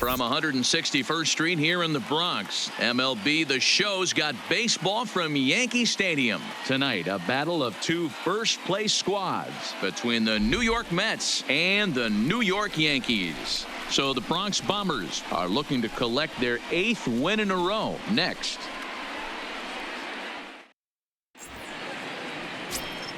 From 161st Street here in the Bronx, MLB The Show's got baseball from Yankee Stadium. Tonight, a battle of two first-place squads between the New York Mets and the New York Yankees. So the Bronx Bombers are looking to collect their 8th win in a row next.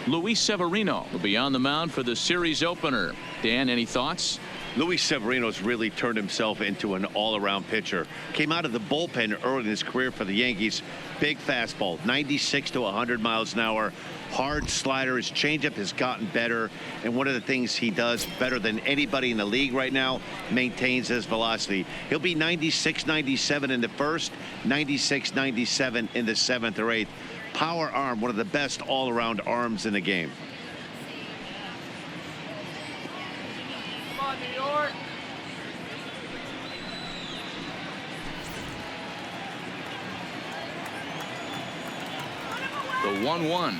Luis Severino will be on the mound for the series opener. Dan, any thoughts? Luis Severino's really turned himself into an all-around pitcher. Came out of the bullpen early in his career for the Yankees. Big fastball, 96 to 100 miles an hour. Hard slider. His changeup has gotten better. And one of the things he does better than anybody in the league right now, maintains his velocity. He'll be 96, 97 in the first, 96, 97 in the 7th or 8th. Power arm, one of the best all-around arms in the game. Come on, New York. The 1-1.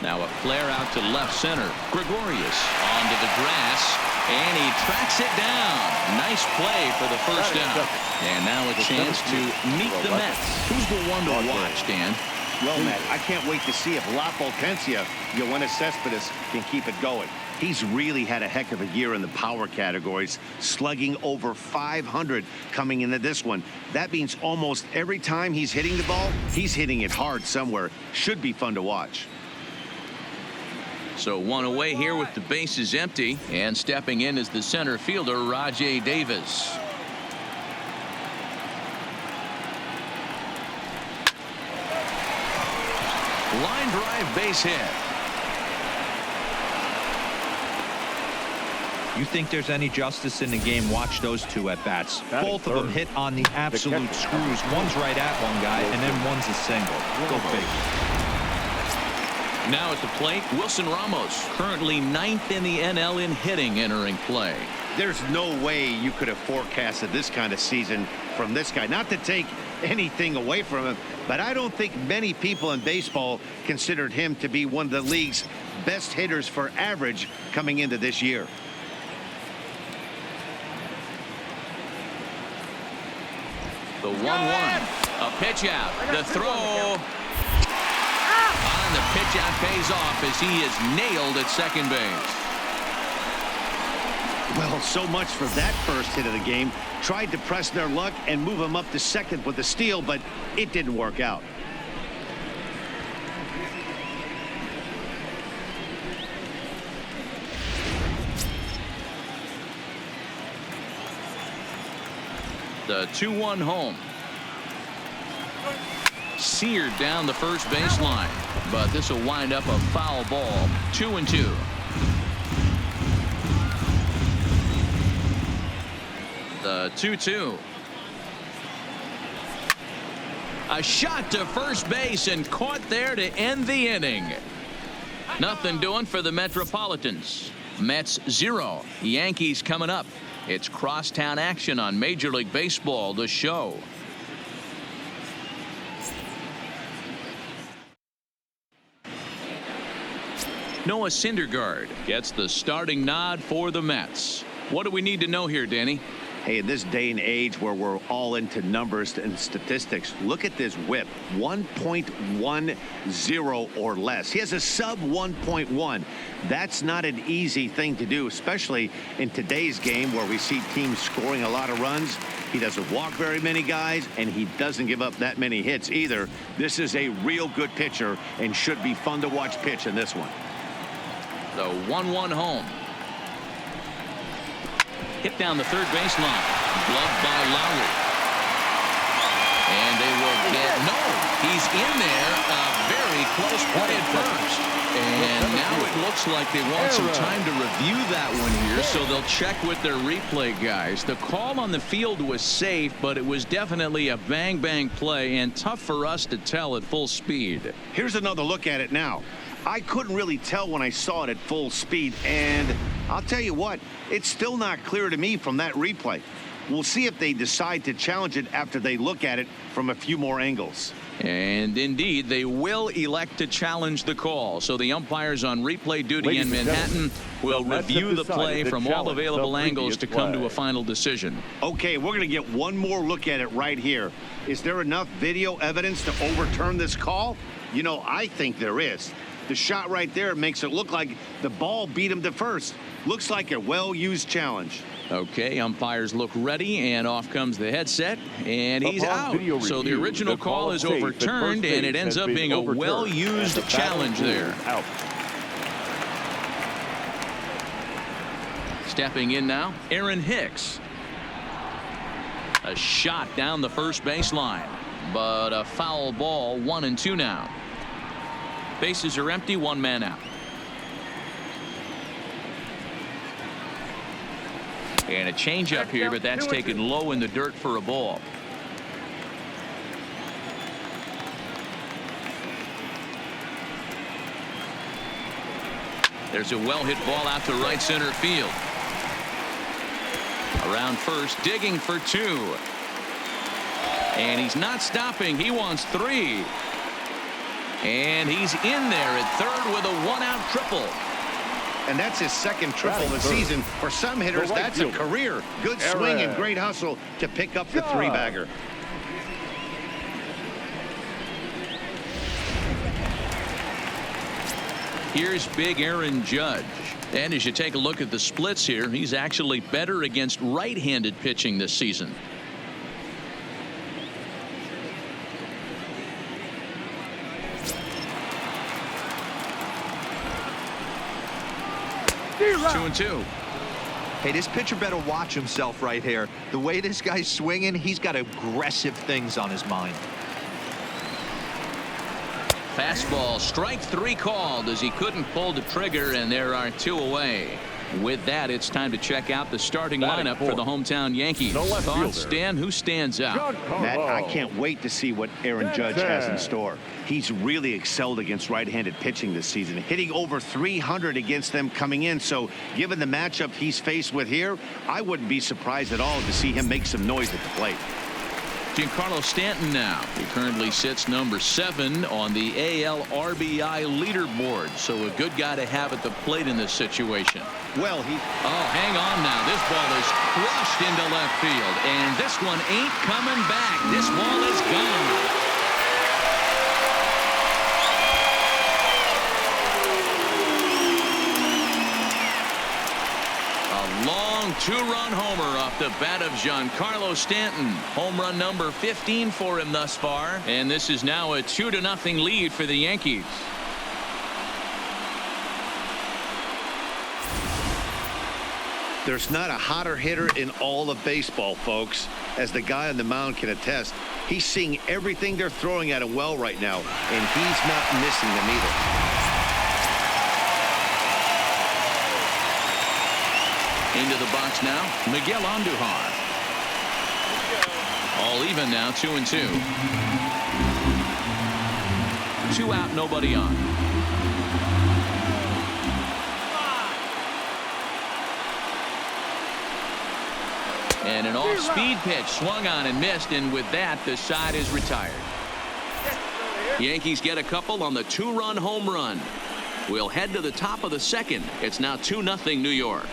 Now a flare out to left center. Gregorius onto the grass, and he tracks it down. Nice play for the first out. And now a chance to meet the Mets. Who's the one to watch, Dan? Well, Matt, I can't wait to see if La Potencia, Yoenis Cespedes, can keep it going. He's really had a heck of a year in the power categories, slugging over 500 coming into this one. That means almost every time he's hitting the ball, he's hitting it hard somewhere. Should be fun to watch. So one away here with the bases empty, and stepping in is the center fielder, Rajai Davis. Line drive, base hit. You think there's any justice in the game? Watch those two at bats. Both of them hit on the absolute screws. One's right at one guy, and then one's a single. Go figure. Now at the plate, Wilson Ramos, currently 9th in the NL in hitting, entering play. There's no way you could have forecasted this kind of season from this guy. Not to take anything away from him, but I don't think many people in baseball considered him to be one of the league's best hitters for average coming into this year. The 1-1. A pitch out. The throw. And the pitch out pays off as he is nailed at second base. Well, so much for that first hit of the game. Tried to press their luck and move him up to second with a steal, but it didn't work out. The 2-1 home. Seared down the first baseline, but this will wind up a foul ball. 2-2. The 2-2. A shot to first base and caught there to end the inning. Nothing doing for the Metropolitans. Mets 0. Yankees coming up. It's crosstown action on Major League Baseball, The Show. Noah Syndergaard gets the starting nod for the Mets. What do we need to know here, Danny? Hey, in this day and age where we're all into numbers and statistics, look at this whip, 1.10 or less. He has a sub 1.1. That's not an easy thing to do, especially in today's game where we see teams scoring a lot of runs. He doesn't walk very many guys, and he doesn't give up that many hits either. This is a real good pitcher and should be fun to watch pitch in this one. The 1-1 home. Hit down the third baseline. Gloved by Lowry. And they will get, no, he's in there. A very close play at first. And now it looks like they want some time to review that one here, so they'll check with their replay guys. The call on the field was safe, but it was definitely a bang-bang play and tough for us to tell at full speed. Here's another look at it now. I couldn't really tell when I saw it at full speed, and I'll tell you what, it's still not clear to me from that replay. We'll see if they decide to challenge it after they look at it from a few more angles. And indeed, they will elect to challenge the call. So the umpires on replay duty in Manhattan will review the play from all available angles to come to a final decision. Okay, we're going to get one more look at it right here. Is there enough video evidence to overturn this call? You know, I think there is. The shot right there makes it look like the ball beat him to first. Looks like a well-used challenge. Okay, umpires look ready, and off comes the headset, and he's out. So the original call is overturned, and it ends up being a well-used challenge there. Stepping in now, Aaron Hicks. A shot down the first baseline, but a foul ball, 1-2 now. Bases are empty, one man out. And a changeup here, but that's taken low in the dirt for a ball. There's a well-hit ball out to right center field. Around first, digging for two. And he's not stopping. He wants three. And he's in there at third with a one-out triple. And that's his second triple of the season. For some hitters, that's a career. Good swing and great hustle to pick up the three-bagger. Here's big Aaron Judge. And as you take a look at the splits here, he's actually better against right-handed pitching this season. Two and two. Hey, this pitcher better watch himself right here. The way this guy's swinging, he's got aggressive things on his mind. Fastball, strike three called as he couldn't pull the trigger, and there are two away. With that, it's time to check out the starting lineup for the hometown Yankees. Thoughts, Stan? Who stands out? Matt, I can't wait to see what Aaron Judge has in store. He's really excelled against right-handed pitching this season, hitting over 300 against them coming in. So given the matchup he's faced with here, I wouldn't be surprised at all to see him make some noise at the plate. Giancarlo Stanton now. He currently sits number 7 on the AL RBI leaderboard. So a good guy to have at the plate in this situation. Well, Oh, hang on now. This ball is crushed into left field. And this one ain't coming back. This ball is gone. Long two-run homer off the bat of Giancarlo Stanton. Home run number 15 for him thus far. And this is now a 2-0 lead for the Yankees. there's not a hotter hitter in all of baseball, folks. As the guy on the mound can attest, he's seeing everything they're throwing at him well right now, and he's not missing them either. Into the box now, Miguel Andujar. All even now, 2-2. 2 out, nobody on. And an off-speed pitch swung on and missed, and with that, the side is retired. Yankees get a couple on the 2-run home run. We'll head to the top of the second. It's now 2-0 New York.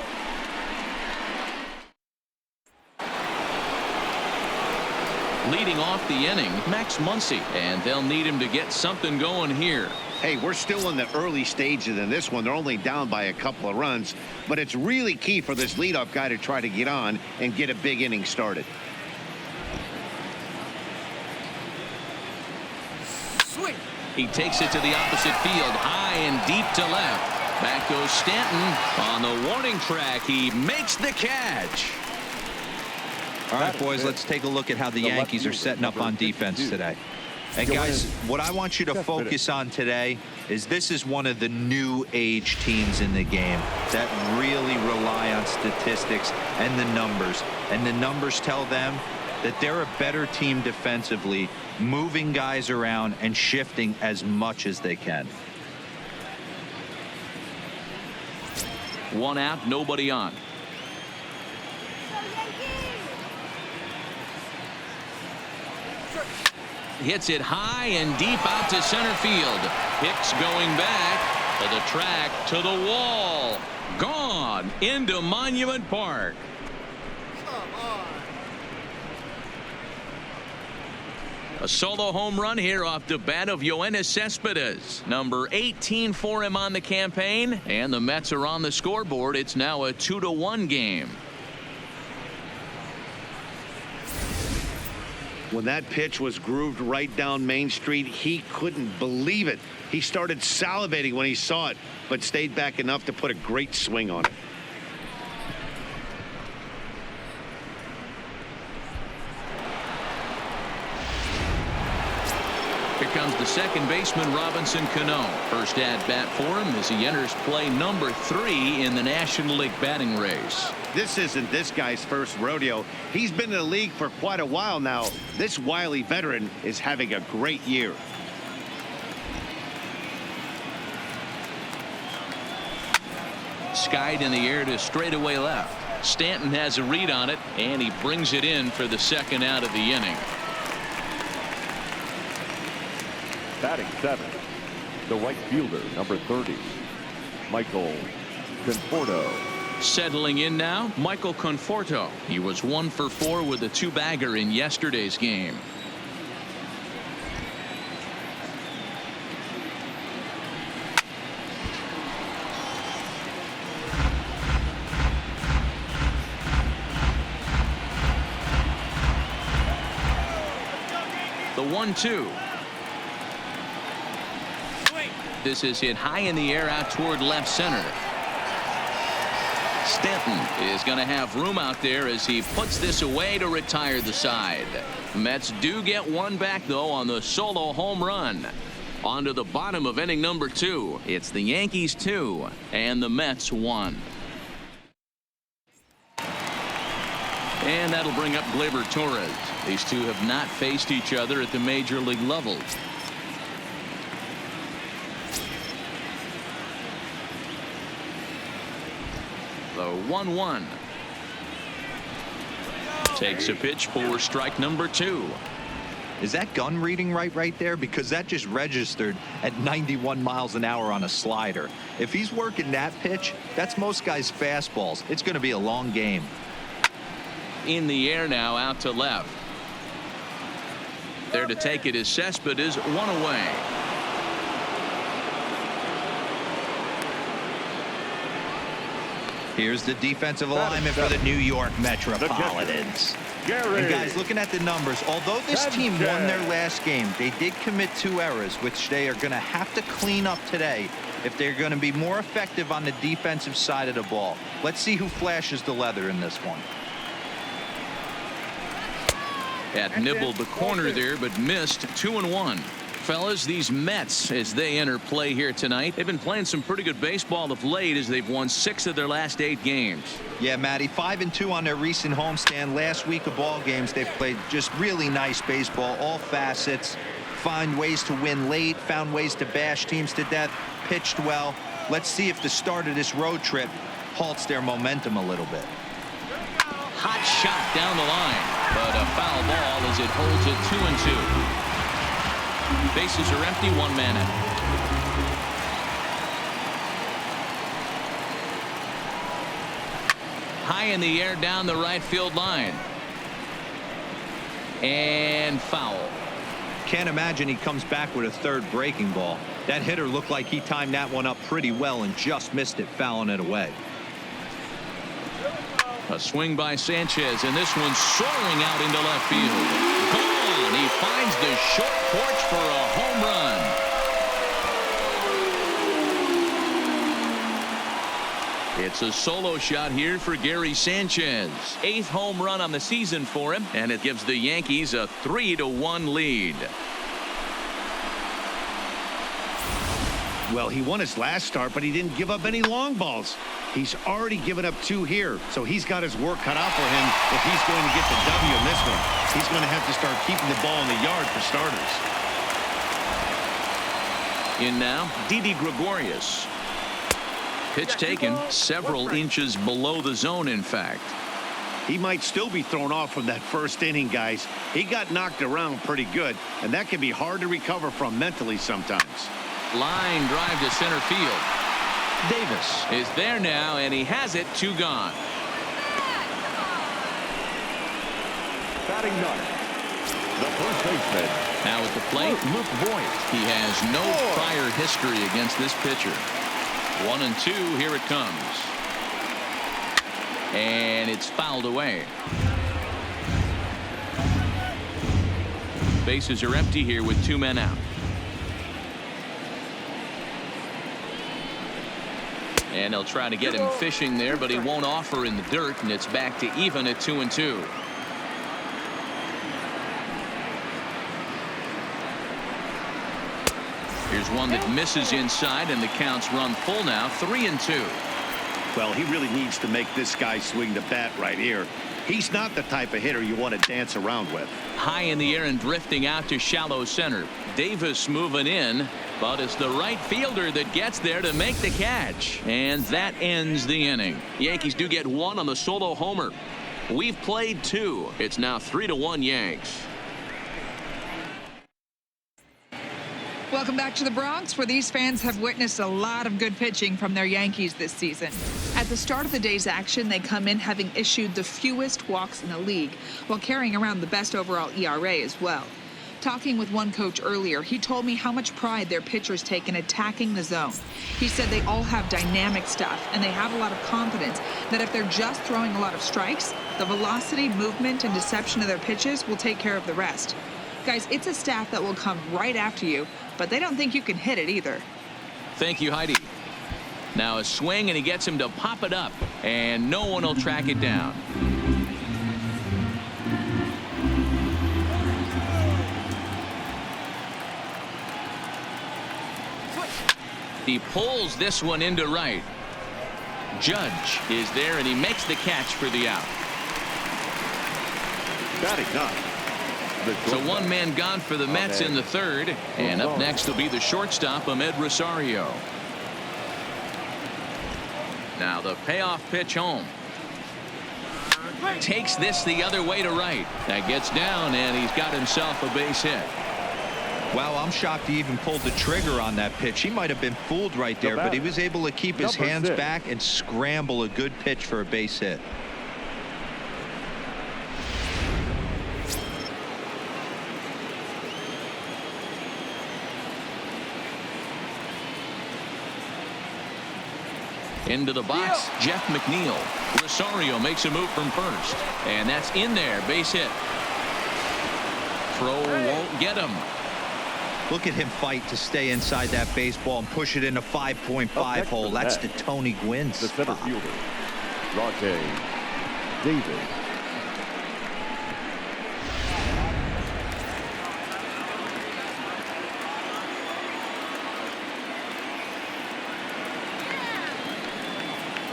Leading off the inning, Max Muncy, and they'll need him to get something going here. Hey, we're still in the early stages in this one. They're only down by a couple of runs, but it's really key for this leadoff guy to try to get on and get a big inning started. Swing. He takes it to the opposite field, high and deep to left. Back goes Stanton on the warning track. He makes the catch. All right, boys, let's take a look at how the Yankees are setting up on defense today. And guys, what I want you to focus on today is this is one of the new age teams in the game that really rely on statistics and the numbers. And the numbers tell them that they're a better team defensively, moving guys around and shifting as much as they can. 1 out, nobody on. hits it high and deep out to center field. Hicks going back to the track, to the wall. Gone into Monument Park. A solo home run here off the bat of Yoenis Cespedes. Number 18 for him on the campaign. And the Mets are on the scoreboard. It's now a 2-1 game. When that pitch was grooved right down Main Street, he couldn't believe it. He started salivating when he saw it, but stayed back enough to put a great swing on it. Here comes the second baseman, Robinson Cano. First at bat for him as he enters play number 3 in the National League batting race. This isn't this guy's first rodeo. He's been in the league for quite a while now. This wily veteran is having a great year. Skied in the air to straightaway left. Stanton has a read on it, and he brings it in for the second out of the inning. Batting 7, the right fielder, number 30, Michael Conforto. Settling in now, Michael Conforto. He was 1 for 4 with a 2-bagger in yesterday's game. The 1-2. This is hit high in the air out toward left center. Stanton is going to have room out there as he puts this away to retire the side. Mets do get one back, though, on the solo home run. On to the bottom of inning number 2. It's the Yankees 2 and the Mets 1. And that'll bring up Gleyber Torres. These two have not faced each other at the major league level. The 1-1. Takes a pitch for strike number 2. Is that gun reading right there? Because that just registered at 91 miles an hour on a slider. If he's working that pitch, that's most guys' fastballs. It's going to be a long game. In the air now, out to left. There to take it is Cespedes, 1 away. Here's the defensive alignment for the New York Metropolitans. And guys, looking at the numbers, although this team won their last game, they did commit 2 errors, which they are going to have to clean up today if they're going to be more effective on the defensive side of the ball. Let's see who flashes the leather in this one. Had nibbled the corner there, but missed. 2-1. Fellas, these Mets, as they enter play here tonight, they've been playing some pretty good baseball of late as they've won 6 of their last 8 games. Yeah, Matty, 5-2 on their recent homestand. Last week of ball games, they've played just really nice baseball, all facets. Find ways to win late, found ways to bash teams to death, pitched well. Let's see if the start of this road trip halts their momentum a little bit. Hot shot down the line, but a foul ball as it holds it 2-2. Bases are empty, 1 man out. High in the air down the right field line. And foul. Can't imagine he comes back with a 3rd breaking ball. That hitter looked like he timed that one up pretty well and just missed it, fouling it away. A swing by Sanchez, and this one's soaring out into left field. Gone. He finds the short porch for a home run. It's a solo shot here for Gary Sanchez. 8th home run on the season for him, and it gives the Yankees a 3-1 lead. Well, he won his last start, but he didn't give up any long balls. He's already given up 2 here, so he's got his work cut out for him if he's going to get the W in this one. He's going to have to start keeping the ball in the yard for starters. In now, Didi Gregorius. Pitch taken several inches below the zone, in fact. He might still be thrown off from that first inning, guys. He got knocked around pretty good, and that can be hard to recover from mentally sometimes. Line drive to center field. Davis is there now, and he has it. 2 gone. Batting 9th, the first baseman. Now at the plate, Luke Voigt. he has no prior history against this pitcher. 1-2. Here it comes. And it's fouled away. Bases are empty here with 2 men out. And they'll try to get him fishing there, but he won't offer in the dirt, and it's back to even at 2-2. Here's one that misses inside, and the count's run full now. 3-2. Well, he really needs to make this guy swing the bat right here. He's not the type of hitter you want to dance around with. High in the air and drifting out to shallow center. Davis moving in, but it's the right fielder that gets there to make the catch. And that ends the inning. Yankees do get 1 on the solo homer. We've played 2. It's now 3-1 Yanks. Welcome back to the Bronx, where these fans have witnessed a lot of good pitching from their Yankees this season. At the start of the day's action, they come in having issued the fewest walks in the league, while carrying around the best overall ERA as well. Talking with one coach earlier, he told me how much pride their pitchers take in attacking the zone. He said they all have dynamic stuff, and they have a lot of confidence that if they're just throwing a lot of strikes, the velocity, movement, and deception of their pitches will take care of the rest. Guys, it's a staff that will come right after you, but they don't think you can hit it either. Thank you, Heidi. Now a swing, and he gets him to pop it up, and no one will track it down. He pulls this one into right. Judge is there, and he makes the catch for the out. Batting 9th. So 1 man gone for the Mets in the 3rd, and up next will be the shortstop, Ahmed Rosario. Now the payoff pitch home. Takes this the other way to right. That gets down, and he's got himself a base hit. Wow, I'm shocked he even pulled the trigger on that pitch. He might have been fooled right there, but he was able to keep his hands back and scramble a good pitch for a base hit. Into the box, Jeff McNeil. Rosario makes a move from first, and that's in there. Base hit. Throw won't get him. Look at him fight to stay inside that baseball and push it in a 5.5 hole. That's the Tony Gwynn The spot. center fielder, Rajay Davis.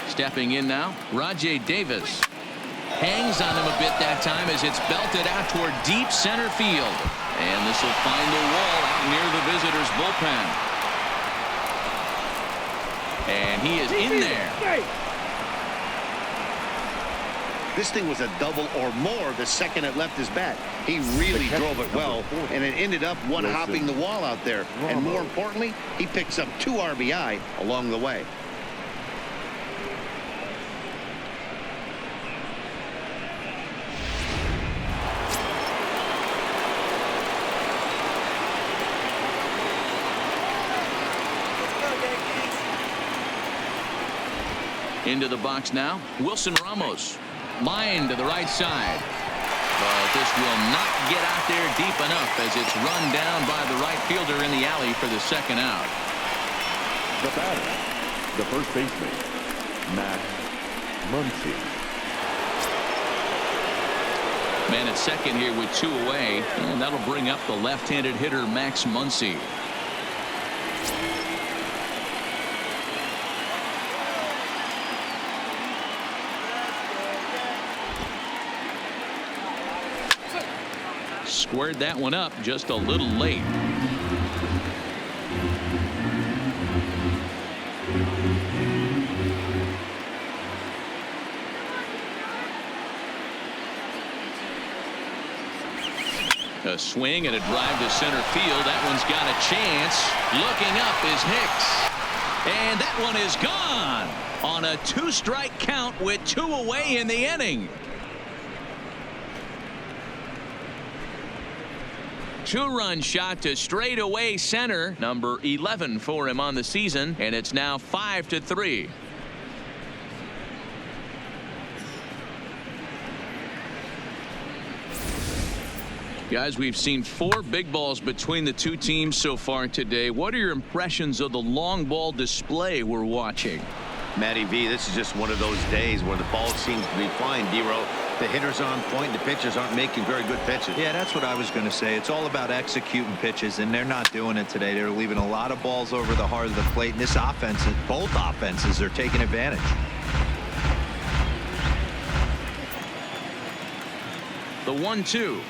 Stepping in now, Rajay Davis. Hangs on him a bit that time as it's belted out toward deep center field. And this will find the wall out near the visitors' bullpen. And he is in there. This thing was a double or more the second it left his bat. He really drove it well, and it ended up one-hopping the wall out there. And more importantly, he picks up 2 RBI along the way. Into the box now, Wilson Ramos. Line to the right side. But this will not get out there deep enough as it's run down by the right fielder in the alley for the second out. The batter, the first baseman, Max Muncy. Man at second here with 2 away, and that'll bring up the left-handed hitter Max Muncy. Squared that one up just a little late. A swing and a drive to center field. That one's got a chance. Looking up is Hicks. And that one is gone on a 2-strike count with 2 away in the inning. 2-run shot to straightaway center. Number 11 for him on the season, and it's now 5-3. Guys, we've seen 4 big balls between the two teams so far today. What are your impressions of the long ball display we're watching? Matty V, this is just one of those days where the ball seems to be flying, D-Row. The hitters are on point. The pitchers aren't making very good pitches. Yeah, that's what I was going to say. It's all about executing pitches, and they're not doing it today. They're leaving a lot of balls over the heart of the plate, and this offense, both offenses, are taking advantage. The 1-2.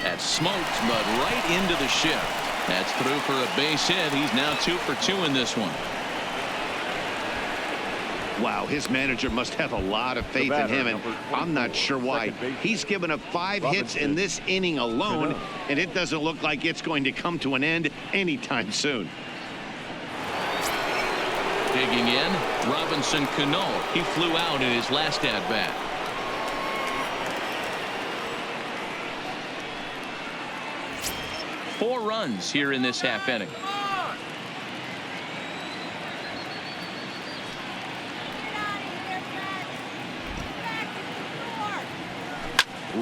That's smoked, but right into the shift. That's through for a base hit. He's now 2 for 2 in this one. Wow, his manager must have a lot of faith in him, and I'm not sure why. He's given up 5 hits in this inning alone, and it doesn't look like it's going to come to an end anytime soon. Digging in, Robinson Cano. He flew out in his last at-bat. Four runs here in this half inning.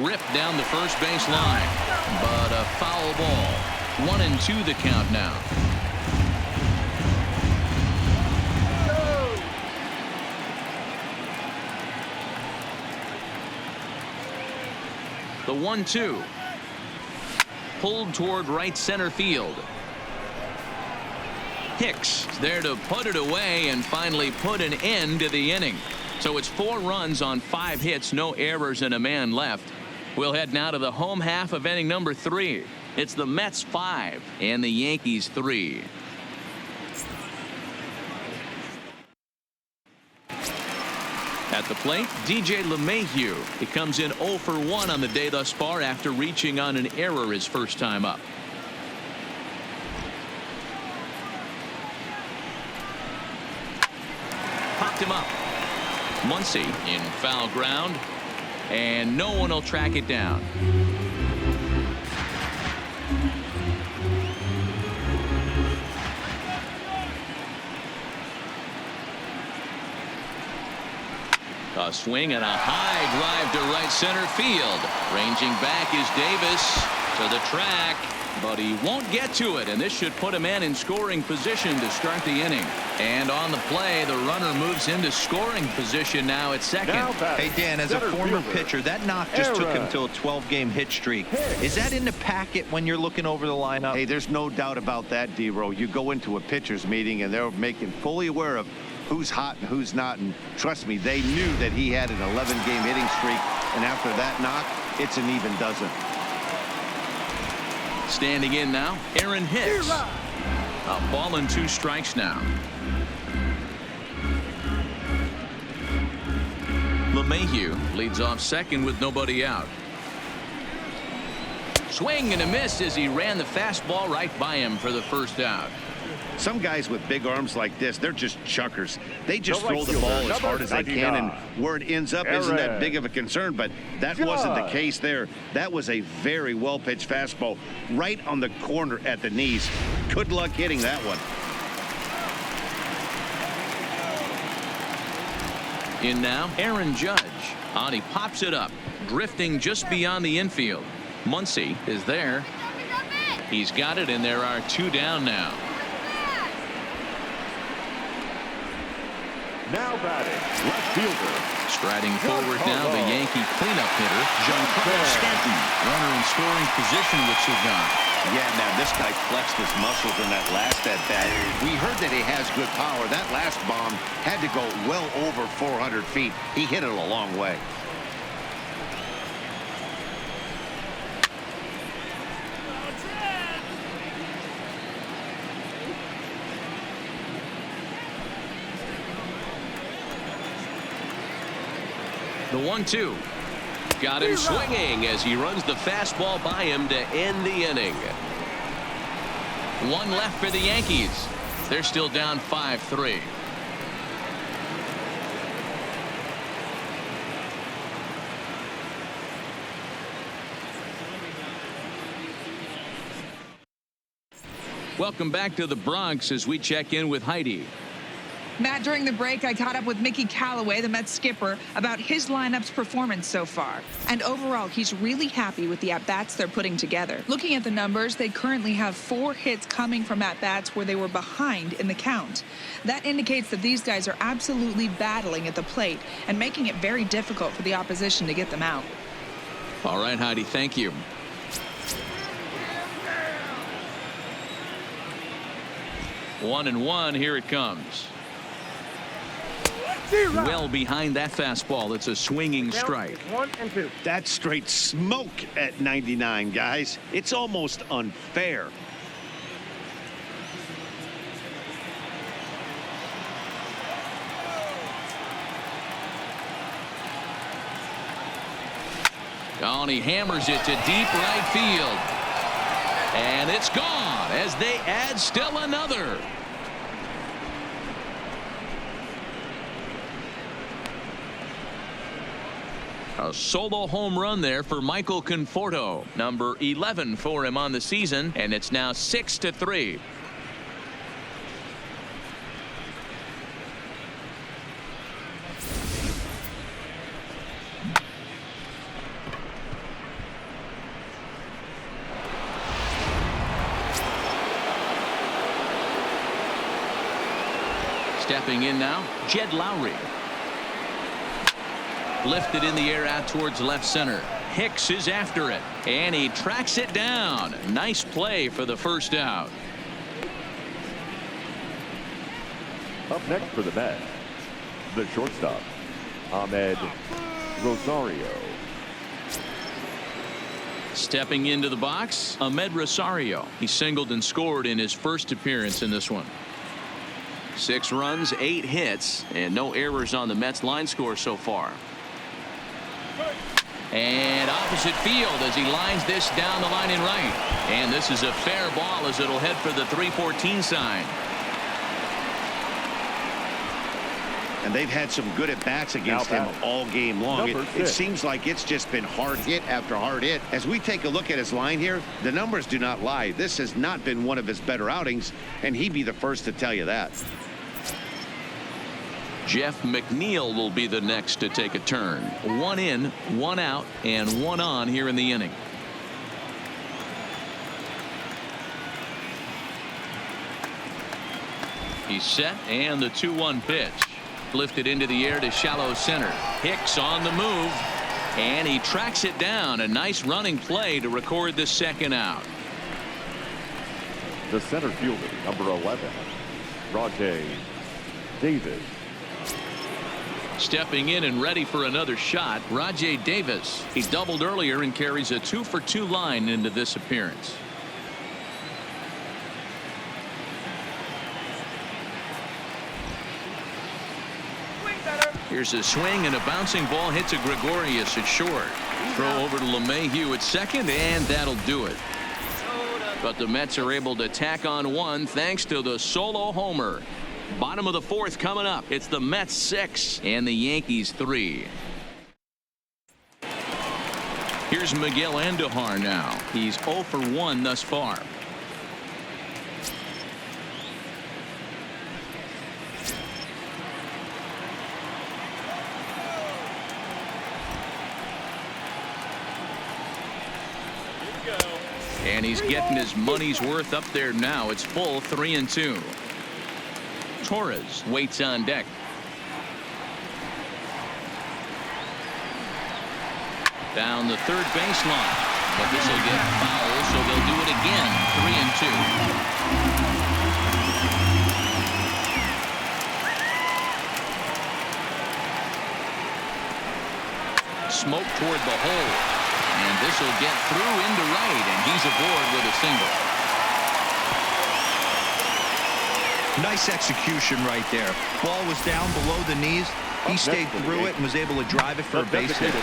Ripped down the first base line, but a foul ball. 1-2 the count now. The 1-2. Pulled toward right center field. Hicks is there to put it away and finally put an end to the inning. So it's 4 runs on 5 hits, no errors, and a man left. We'll head now to the home half of inning number 3. It's the Mets 5 and the Yankees 3. At the plate, DJ LeMahieu. He comes in 0 for 1 on the day thus far after reaching on an error his first time up. Popped him up. Muncy in foul ground, and no one will track it down. A swing and a high drive to right center field. Ranging back is Davis to the track, but he won't get to it, and this should put a man in scoring position to start the inning. And on the play, the runner moves into scoring position now at second. Hey, Dan, as a former pitcher, that knock just took him to a 12-game hit streak. Is that in the packet when you're looking over the lineup? Hey, there's no doubt about that, D-Row. You go into a pitcher's meeting, and they're making fully aware of who's hot and who's not, and trust me, they knew that he had an 11-game hitting streak, and after that knock, it's an even dozen. Standing in now, Aaron Hicks. A ball and 2 strikes now. LeMahieu leads off second with nobody out. Swing and a miss as he ran the fastball right by him for the first out. Some guys with big arms like this, they're just chuckers. They just throw the ball as hard as they can, and where it ends up isn't that big of a concern, but that wasn't the case there. That was a very well-pitched fastball right on the corner at the knees. Good luck hitting that one. In now, Aaron Judge. On, he pops it up, drifting just beyond the infield. Muncy is there. He's got it, and there are 2 down now. Now batting, left fielder. Striding forward now, the Yankee cleanup hitter, Giancarlo Stanton. Runner in scoring position with Sugan. Yeah, man, this guy flexed his muscles in that last at-bat. We heard that he has good power. That last bomb had to go well over 400 feet. He hit it a long way. The 1-2. Got him swinging as he runs the fastball by him to end the inning. One left for the Yankees. They're still down 5-3. Welcome back to the Bronx as we check in with Heidi. Matt, during the break, I caught up with Mickey Callaway, the Mets skipper, about his lineup's performance so far. And overall, he's really happy with the at-bats they're putting together. Looking at the numbers, they currently have 4 hits coming from at-bats where they were behind in the count. That indicates that these guys are absolutely battling at the plate and making it very difficult for the opposition to get them out. All right, Heidi, thank you. 1-1, here it comes. Well behind that fastball. It's a swinging strike. 1-2. That's straight smoke at 99, guys. It's almost unfair. Oh, and he hammers it to deep right field. And it's gone as they add still another. A solo home run there for Michael Conforto, number 11 for him on the season, and it's now 6-3. Stepping in now, Jed Lowry. Lifted in the air out towards left center. Hicks is after it, and he tracks it down. Nice play for the first out. Up next for the Mets, the shortstop, Ahmed Rosario. Stepping into the box, Ahmed Rosario. He singled and scored in his first appearance in this one. 6 runs, 8 hits, and no errors on the Mets line score so far. And opposite field as he lines this down the line in right. And this is a fair ball as it'll head for the 3-14 sign. And they've had some good at-bats against him all game long. It seems like it's just been hard hit after hard hit. As we take a look at his line here, the numbers do not lie. This has not been one of his better outings, and he'd be the first to tell you that. Jeff McNeil will be the next to take a turn. 1 in, 1 out, and 1 on here in the inning. He's set, and the 2-1 pitch. Lifted into the air to shallow center. Hicks on the move, and he tracks it down. A nice running play to record the second out. The center fielder, number 11, Rajay Davis. Stepping in and ready for another shot, Rajay Davis. He doubled earlier and carries a 2-for-2 line into this appearance. Here's a swing, and a bouncing ball hits a Gregorius at short. Throw over to LeMahieu at second, and that'll do it. But the Mets are able to tack on 1 thanks to the solo homer. Bottom of the 4th coming up. It's the Mets 6 and the Yankees 3. Here's Miguel Andujar now. He's 0 for 1 thus far. And he's getting his money's worth up there now. It's full 3-2. Torres waits on deck. Down the third baseline. But this will get foul, so they'll do it again. 3-2. Smoke toward the hole. And this will get through into right, and he's aboard with a single. Nice execution right there. Ball was down below the knees. He stayed through it and was able to drive it for a base hit.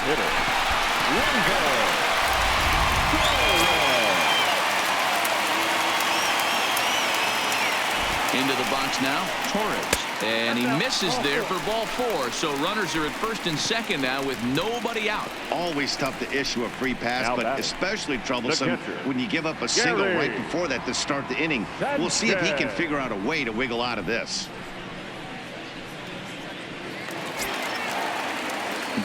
One go. Into the box now, Torres. And he misses there for ball 4. So runners are at first and second now with nobody out. Always tough to issue a free pass, Now but batting. especially troublesome catcher. when you give up a single Gary. right before that to start the inning. We'll see if he can figure out a way to wiggle out of this.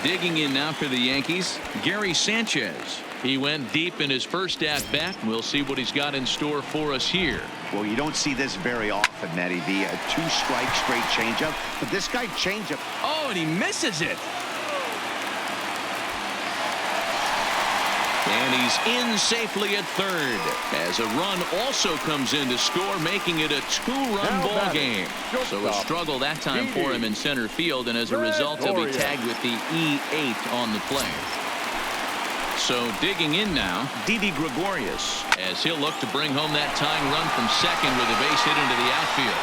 Digging in now for the Yankees, Gary Sanchez. He went deep in his first at-bat. We'll see what he's got in store for us here. Well, you don't see this very often, Matty V. A 2-strike straight changeup, but this guy changeup. Oh, and he misses it. And he's in safely at third as a run also comes in to score, making it a 2-run ball game. So a struggle that time for him in center field, and as a result he'll be tagged with the E8 on the play. So digging in now, Didi Gregorius, as he'll look to bring home that tying run from second with a base hit into the outfield.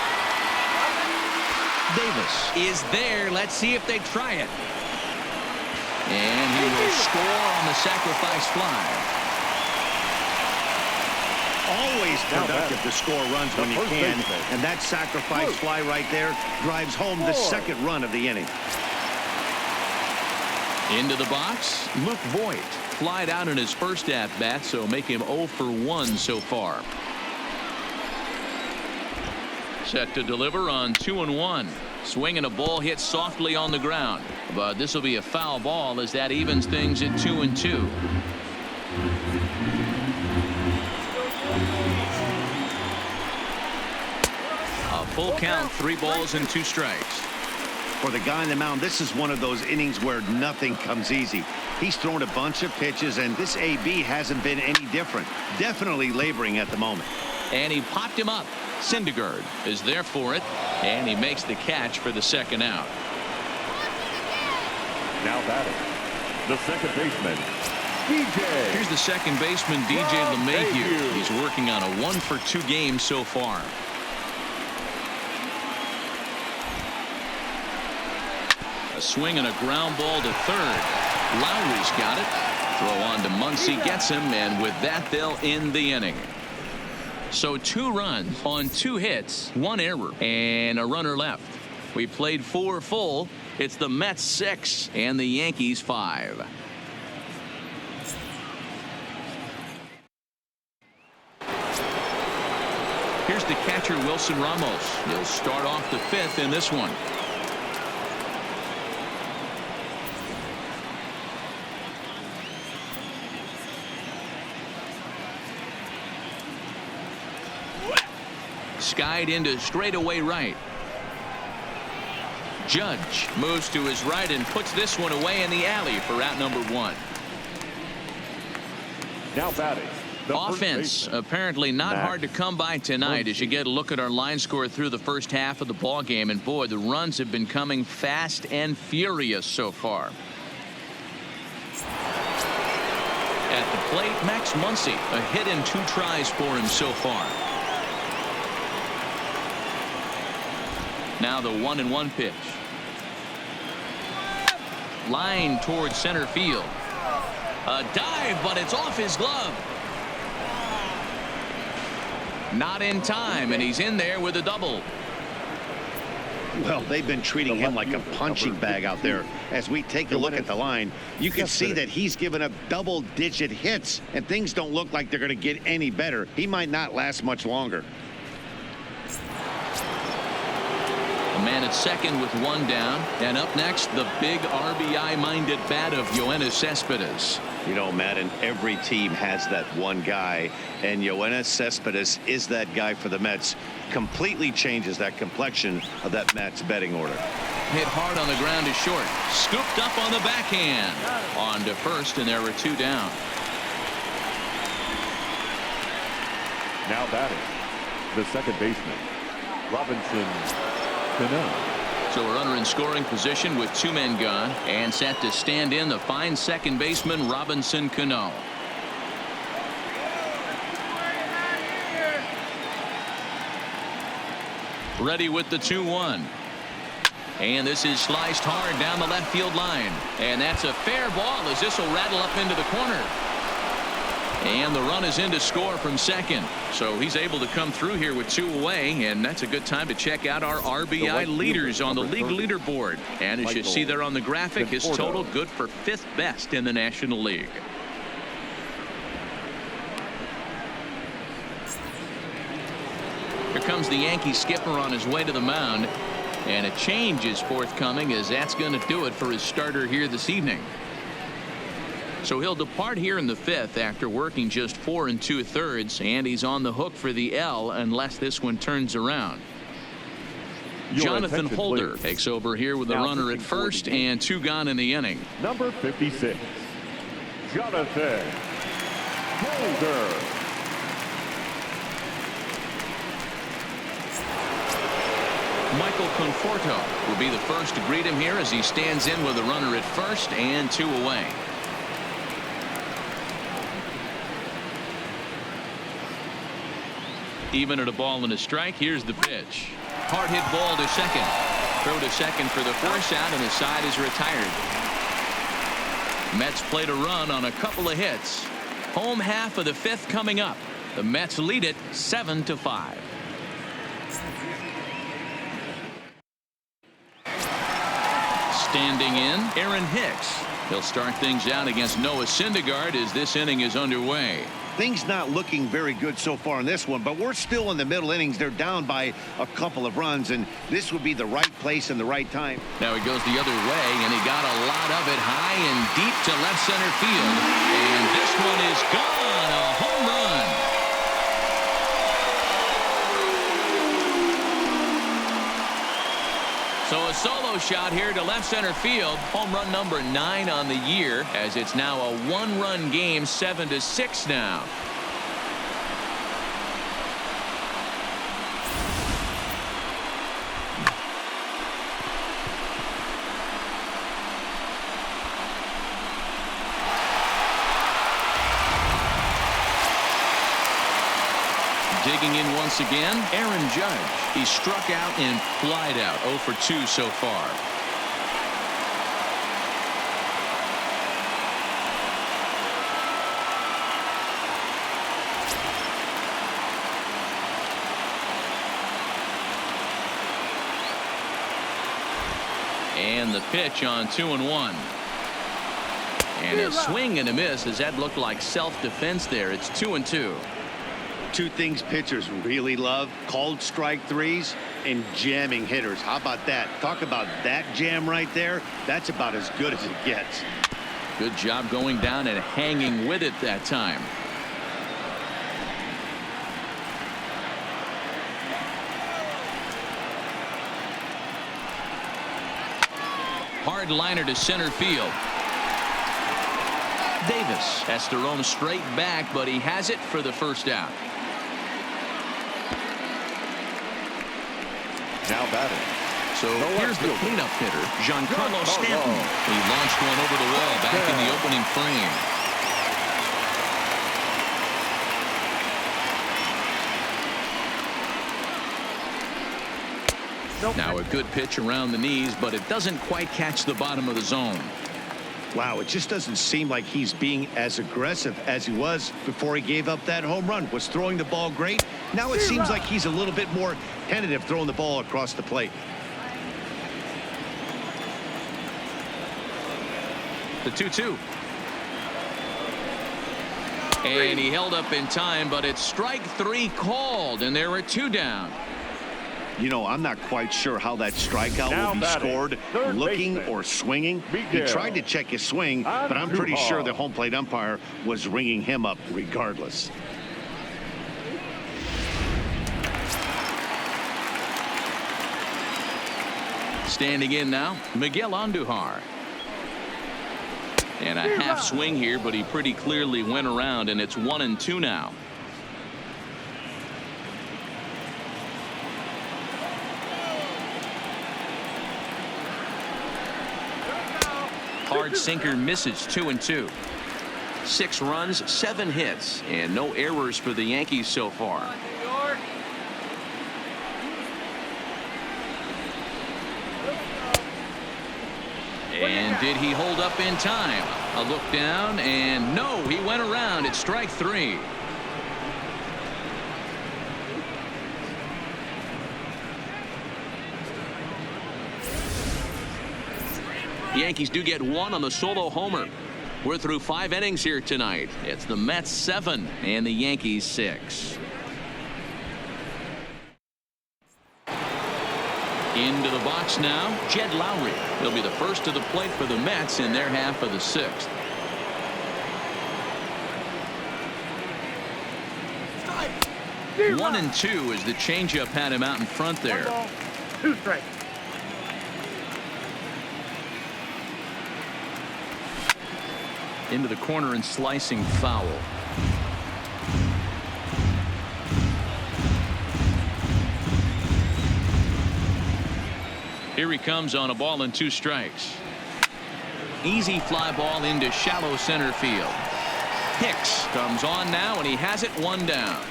Davis is there. Let's see if they try it. And he will score on the sacrifice fly. Always productive to score runs when you can, and that sacrifice fly right there drives home the second run of the inning. Into the box, Luke Voigt. Flied out in his first at-bat, so make him 0 for 1 so far. Set to deliver on 2-1. Swinging a ball hit softly on the ground, but this will be a foul ball as that evens things at 2-2. A full count, 3 balls and 2 strikes. For the guy on the mound, this is one of those innings where nothing comes easy. He's thrown a bunch of pitches, and this AB hasn't been any different. Definitely laboring at the moment. And he popped him up. Syndergaard is there for it, and he makes the catch for the second out. Now batting, the second baseman, DJ. Here's the second baseman, DJ LeMahieu. He's working on a 1 for 2 game so far. A swing and a ground ball to third. Lowry's got it. Throw on to Muncy, gets him, and with that they'll end the inning. So 2 runs on 2 hits, 1 error, and a runner left. We played 4 full. It's the Mets 6 and the Yankees 5. Here's the catcher, Wilson Ramos. He'll start off the 5th in this one. Skied into straightaway right. Judge moves to his right and puts this one away in the alley for out number 1. Now batting, the Offense apparently not hard to come by tonight as you get a look at our line score through the first half of the ball game, and boy, the runs have been coming fast and furious so far. At the plate, Max Muncy, a hit and 2 tries for him so far. Now the 1-1 pitch. Line towards center field. A dive, but it's off his glove. Not in time, and he's in there with a double. Well, they've been treating him like a punching bag out there. As we take a look at the line, you can see that he's given up double-digit hits, and things don't look like they're going to get any better. He might not last much longer. A man at second with 1 down, and up next the big RBI-minded bat of Yoenis Cespedes. You know, Madden, every team has that one guy, and Yoenis Cespedes is that guy for the Mets. Completely changes that complexion of that Mets betting order. Hit hard on the ground to short. Scooped up on the backhand. On to first, and there were 2 down. Now batting, the second baseman, Robinson Cano. So a runner in scoring position with 2 men gone, and set to stand in the fine second baseman Robinson Cano. Ready with the 2-1. And this is sliced hard down the left field line. And that's a fair ball as this will rattle up into the corner. And the run is in to score from second. So he's able to come through here with 2 away. And that's a good time to check out our RBI leaders on the league leaderboard. And as you see there on the graphic, his total good for 5th best in the National League. Here comes the Yankee skipper on his way to the mound. And a change is forthcoming as that's going to do it for his starter here this evening. So he'll depart here in the 5th after working just 4 2/3, and he's on the hook for the L unless this one turns around. Jonathan Holder takes over here with a runner at first and 2 gone in the inning. Number 56, Jonathan Holder. Michael Conforto will be the first to greet him here as he stands in with a runner at first and 2 away. Even at a ball and a strike, here's the pitch. Hard hit ball to second. Throw to second for the force out, and the side is retired. Mets played a run on a couple of hits. Home half of the 5th coming up. The Mets lead it 7-5. Standing in, Aaron Hicks. He'll start things out against Noah Syndergaard as this inning is underway. Things not looking very good so far in this one, but we're still in the middle innings. They're down by a couple of runs, and this would be the right place and the right time. Now he goes the other way, and he got a lot of it high and deep to left center field. And this one is gone, a home run. So a solo shot here to left center field. Home run number 9 on the year, as it's now a 1-run game, 7-6 now. Digging in once again, Aaron Judge. He struck out and flied out, 0 for 2 so far. And the pitch on 2-1. And a swing and a miss as that looked like self-defense there. It's 2-2. 2 things pitchers really love: called strike threes and jamming hitters. How about that? Talk about that jam right there. That's about as good as it gets. Good job going down and hanging with it that time. Hard liner to center field. Davis has to roam straight back, but he has it for the first out. Now batting. So here's the cleanup hitter, Giancarlo Stanton. He launched one over the wall back in the opening frame. Now a good pitch around the knees, but it doesn't quite catch the bottom of the zone. Wow, it just doesn't seem like he's being as aggressive as he was before he gave up that home run. Was throwing the ball great. Now it seems like he's a little bit more tentative throwing the ball across the plate. The 2-2. And he held up in time, but it's strike 3 called, and there are 2 down. You know, I'm not quite sure how that strikeout will be scored, looking or swinging. He tried to check his swing, but I'm pretty sure the home plate umpire was ringing him up regardless. Standing in now, Miguel Andujar. And a half swing here, but he pretty clearly went around, and it's 1-2 now. Hard sinker misses, 2-2. 6 runs, 7 hits, and no errors for the Yankees so far. New York. And did he hold up in time? A look down, and no, he went around. It's strike 3. The Yankees do get one on the solo homer. We're through 5 innings here tonight. It's the Mets 7 and the Yankees 6. Into the box now, Jed Lowry. He'll be the first to the plate for the Mets in their half of the 6th. One and 2 as the changeup had him out in front there. 1 ball, 2 strikes. Into the corner and slicing foul. Here he comes on a ball and 2 strikes. Easy fly ball into shallow center field. Hicks comes on now, and he has it 1 down.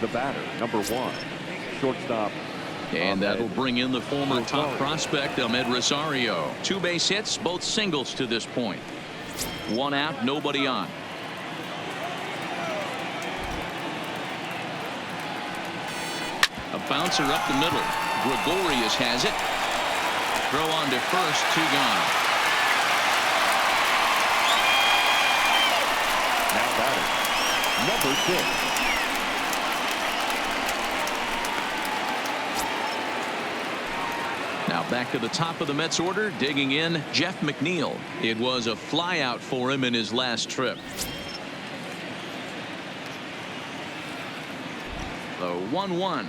The batter, number 1, shortstop. And that'll bring in the former top prospect, Ahmed Rosario. 2 base hits, both singles to this point. 1 out, nobody on. A bouncer up the middle. Gregorius has it. Throw on to first, 2 gone. Now batting, number 6. Now back to the top of the Mets order, digging in, Jeff McNeil. It was a flyout for him in his last trip. The 1-1.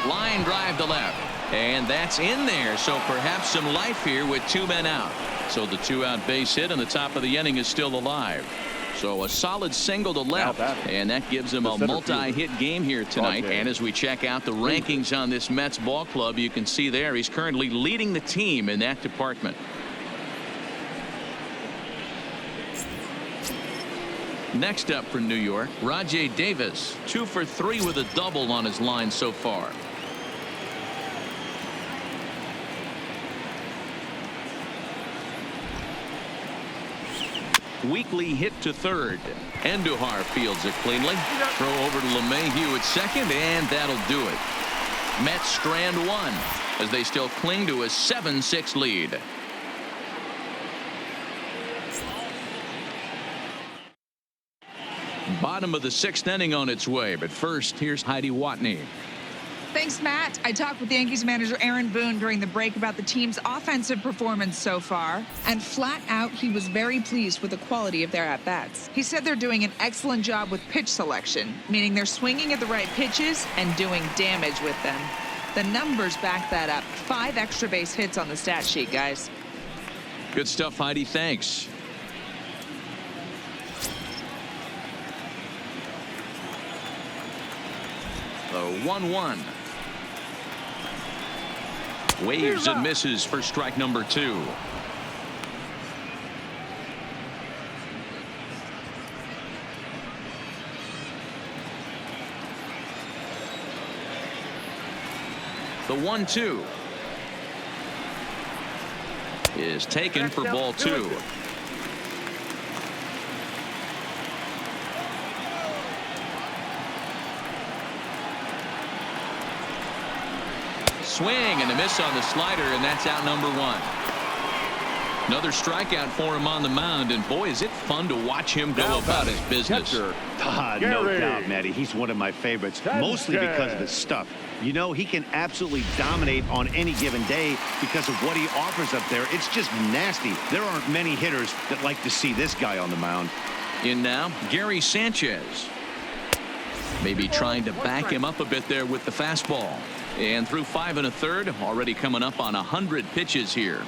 Line drive to left, and that's in there, so perhaps some life here with 2 men out. So the 2-out base hit and the top of the inning is still alive. So a solid single to left, and that gives him a multi-hit game here tonight. And as we check out the rankings on this Mets ball club, you can see there he's currently leading the team in that department. Next up for New York, Rajai Davis, 2 for 3 with a double on his line so far. Weekly hit to third. Andujar fields it cleanly. Throw over to LeMahieu at second, and that'll do it. Mets strand 1 as they still cling to a 7-6 lead. Bottom of the 6th inning on its way, but first here's Heidi Watney. Thanks, Matt. I talked with Yankees manager Aaron Boone during the break about the team's offensive performance so far, and flat out he was very pleased with the quality of their at-bats. He said they're doing an excellent job with pitch selection, meaning they're swinging at the right pitches and doing damage with them. The numbers back that up. 5 extra base hits on the stat sheet, guys. Good stuff, Heidi. Thanks. The 1-1. Waves and misses for strike number 2. The 1-2 is taken for ball 2. Swing and a miss on the slider, and that's out number 1. Another strikeout for him on the mound, and boy, is it fun to watch him go about his business. No doubt, Matty. He's one of my favorites, mostly because of his stuff. You know, he can absolutely dominate on any given day because of what he offers up there. It's just nasty. There aren't many hitters that like to see this guy on the mound. In now, Gary Sanchez. Maybe trying to back him up a bit there with the fastball. And through 5 1/3, already coming up on 100 pitches here.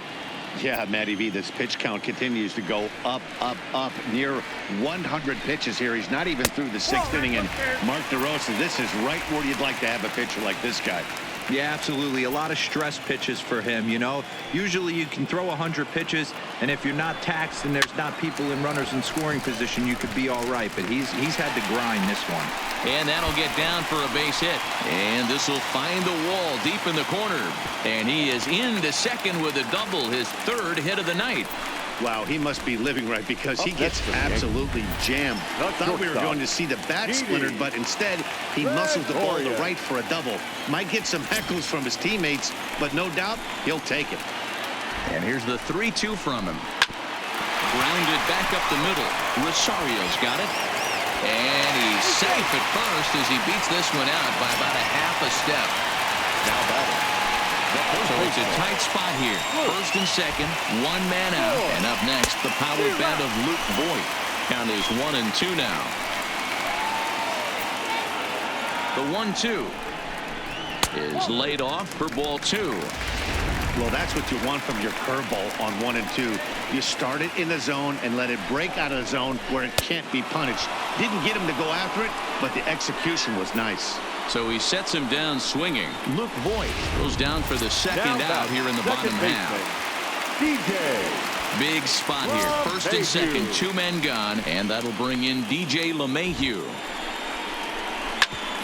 Yeah, Matty V, this pitch count continues to go up, near 100 pitches here. He's not even through the 6th inning. And Mark DeRosa, this is right where you'd like to have a pitcher like this guy. Yeah, absolutely. A lot of stress pitches for him, you know. Usually you can throw 100 pitches, and if you're not taxed and there's not people in runners in scoring position, you could be all right. But he's had to grind this one. And that'll get down for a base hit. And this will find the wall deep in the corner. And he is into second with a double, his third hit of the night. Wow, he must be living right because he gets absolutely jammed. Thought we were going to see the bat splintered, but instead he muscled the ball to right for a double. Might get some heckles from his teammates, but no doubt he'll take it. And here's the 3-2 from him. Grounded back up the middle. Rosario's got it. And he's safe at first as he beats this one out by about a half a step. Now batting. So it's a tight spot here. First and second, one man out. And up next, the power bat of Luke Voigt. Count is 1-2 now. The 1-2 is laid off for ball 2. Well, that's what you want from your curveball on 1 and 2. You start it in the zone and let it break out of the zone where it can't be punished. Didn't get him to go after it, but the execution was nice. So he sets him down swinging. Luke Voigt goes down for the second out here in the bottom half. DJ. Big spot here. First and second, 2 men gone, and that'll bring in DJ LeMahieu.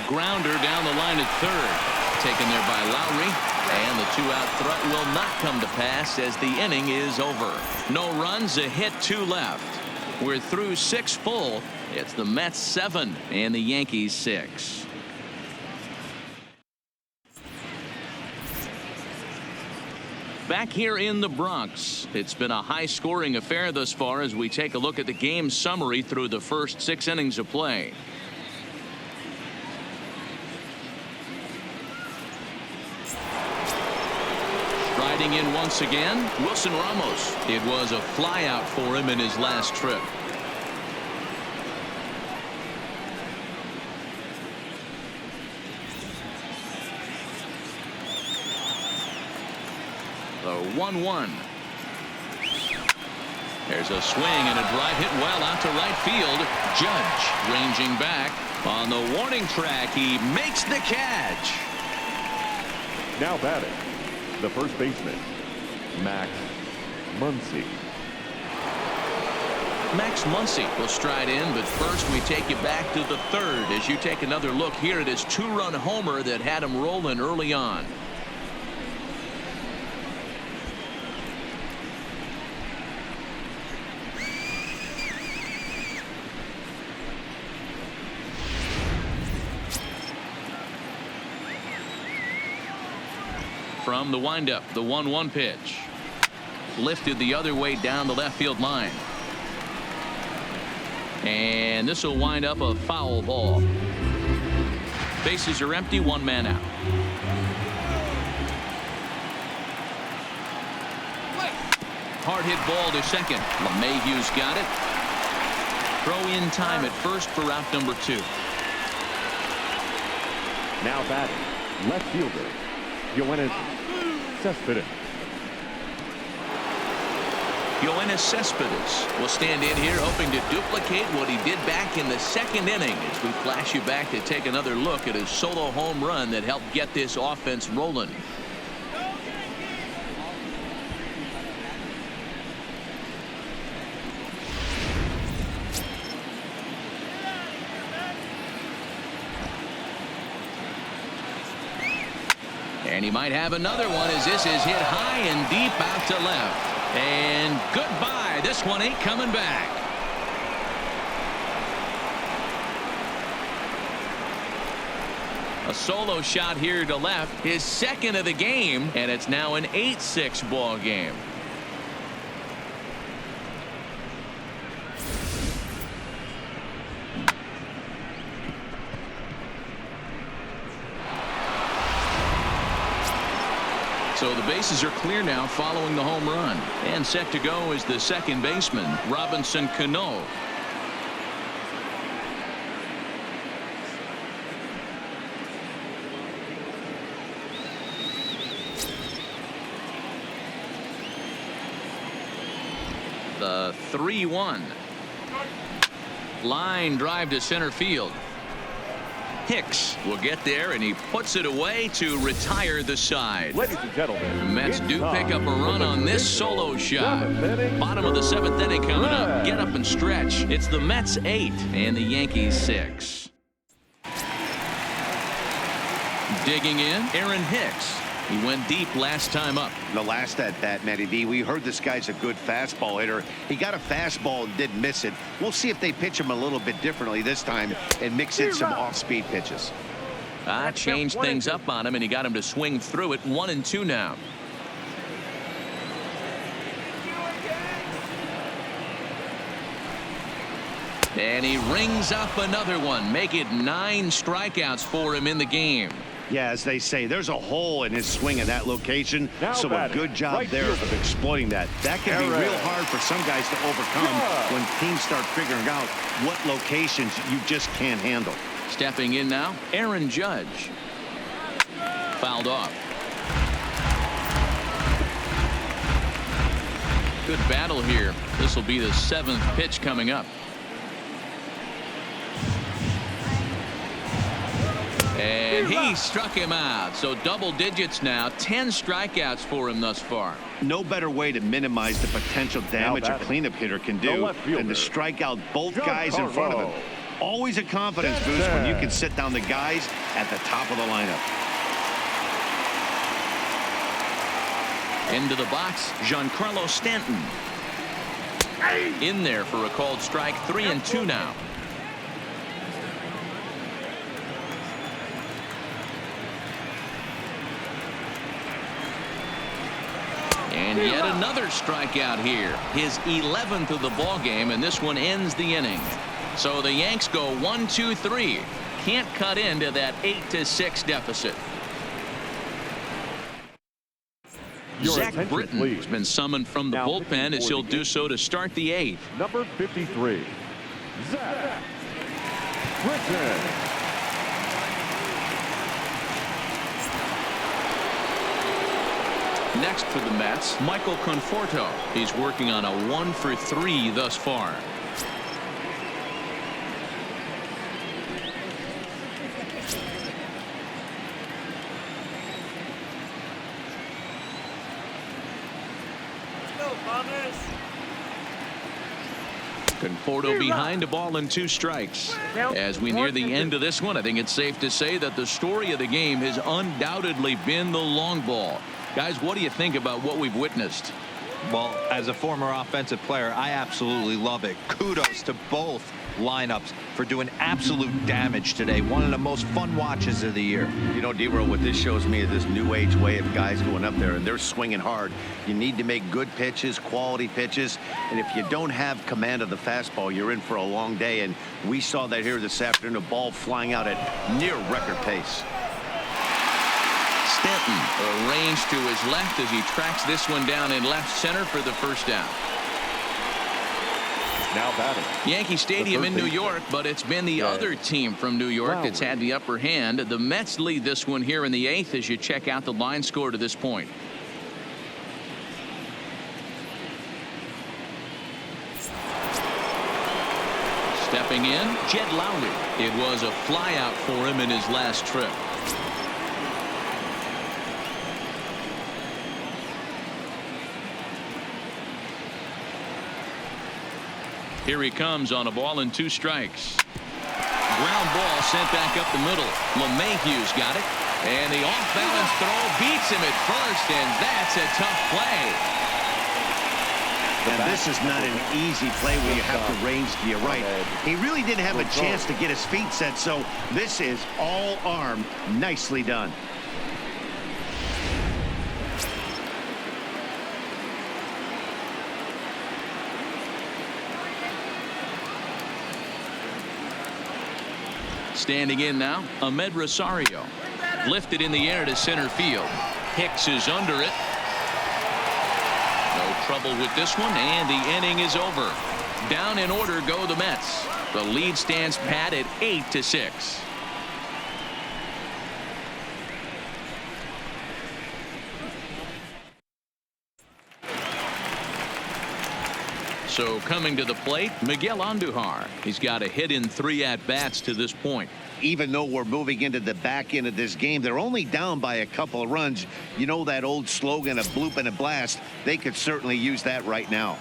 Grounder down the line at third. Taken there by Lowry. And the 2-out threat will not come to pass as the inning is over. No runs, a hit, 2 left. We're through 6 full. It's the Mets 7 and the Yankees 6. Back here in the Bronx, it's been a high-scoring affair thus far as we take a look at the game summary through the first 6 innings of play. Riding in once again, Wilson Ramos. It was a flyout for him in his last trip. The 1-1. There's a swing and a drive hit well out to right field. Judge ranging back on the warning track. He makes the catch. Now batting. The first baseman, Max Muncy. Max Muncy will stride in, but first we take you back to the third as you take another look here at his 2-run homer that had him rolling early on. From the windup, the 1-1 pitch. Lifted the other way down the left field line. And this will wind up a foul ball. Bases are empty, 1 man out. Hard hit ball to second. LeMahieu's got it. Throw in time at first for out number 2. Now batting. Left fielder, Yoenis Cespedes. Yoenis Cespedes will stand in here hoping to duplicate what he did back in the second inning as we flash you back to take another look at his solo home run that helped get this offense rolling. And he might have another one as this is hit high and deep out to left. And goodbye. This one ain't coming back. A solo shot here to left, his second of the game, and it's now an 8-6 ball game. So the bases are clear now following the home run. And set to go is the second baseman, Robinson Cano. The 3-1. Line drive to center field. Hicks will get there, and he puts it away to retire the side. Ladies and gentlemen, The Mets it's do pick up a time run for the on this traditional solo shot. seventh inning Bottom of the 7th inning coming up. stretch. Get up and stretch. It's the Mets 8 and the Yankees 6. Digging in, Aaron Hicks. He went deep last time up. The last at bat, Matty B, we heard this guy's a good fastball hitter. He got a fastball and didn't miss it. We'll see if they pitch him a little bit differently this time and mix in some off-speed pitches. Changed things up on him, and he got him to swing through it. 1-2 now. And he rings up another one. Make it 9 strikeouts for him in the game. Yeah, as they say, there's a hole in his swing in that location. Now So a batting, good job right there fielder. of exploiting that. That can be Aaron. real hard for some guys to overcome Yeah. when teams start figuring out what locations you just can't handle. Stepping in now, Aaron Judge. Fouled off. Good battle here. This will be the 7th pitch coming up. And he struck him out. So double digits now. 10 strikeouts for him thus far. No better way to minimize the potential damage a batting, cleanup hitter can the do left than to fielder, strike out both Giancarlo. guys in front of him. Always a confidence boost when you can sit down the guys at the top of the lineup. Into the box, Giancarlo Stanton. In there for a called strike. 3-2 now. And yet another strikeout here. His 11th of the ball game, and this one ends the inning. So the Yanks go 1-2-3. Can't cut into that 8-6 deficit. Your Zach attention, Britton please. has been summoned from the Now bullpen pitching as for he'll the do so to start the 8th. Number 53, Zach Britton. Next for the Mets, Michael Conforto. He's working on a 1-for-3 thus far. Conforto behind a ball and 2 strikes. As we near the end of this one, I think it's safe to say that the story of the game has undoubtedly been the long ball. Guys, what do you think about what we've witnessed? Well, as a former offensive player, I absolutely love it. Kudos to both lineups for doing absolute damage today. One of the most fun watches of the year. You know, D-Roll, what this shows me is this new age way of guys going up there, and they're swinging hard. You need to make good pitches, quality pitches, and if you don't have command of the fastball, you're in for a long day, and we saw that here this afternoon, a ball flying out at near record pace. Stanton arranged to his left as he tracks this one down in left center for the first down. Now batting. Yankee Stadium in New York, but it's been the other team from New York that's had the upper hand. The Mets lead this one here in the 8th as you check out the line score to this point. Stepping in, Jed Lowry. It was a flyout for him in his last trip. Here he comes on a ball and 2 strikes. Ground ball sent back up the middle. LeMahieu's got it. And the off-balance throw beats him at first, and that's a tough play. And this is not an easy play where you have to range to your right. He really didn't have a chance to get his feet set, so this is all arm. Nicely done. Standing in now, Ahmed Rosario. Lifted in the air to center field. Hicks is under it. No trouble with this one, and the inning is over. Down in order go the Mets. The lead stands pat at 8-6. So coming to the plate, Miguel Andujar. He's got a hit in 3 at-bats to this point. even though we're moving into the back end of this game, they're only down by a couple of runs. You know that old slogan, a bloop and a blast. They could certainly use that right now.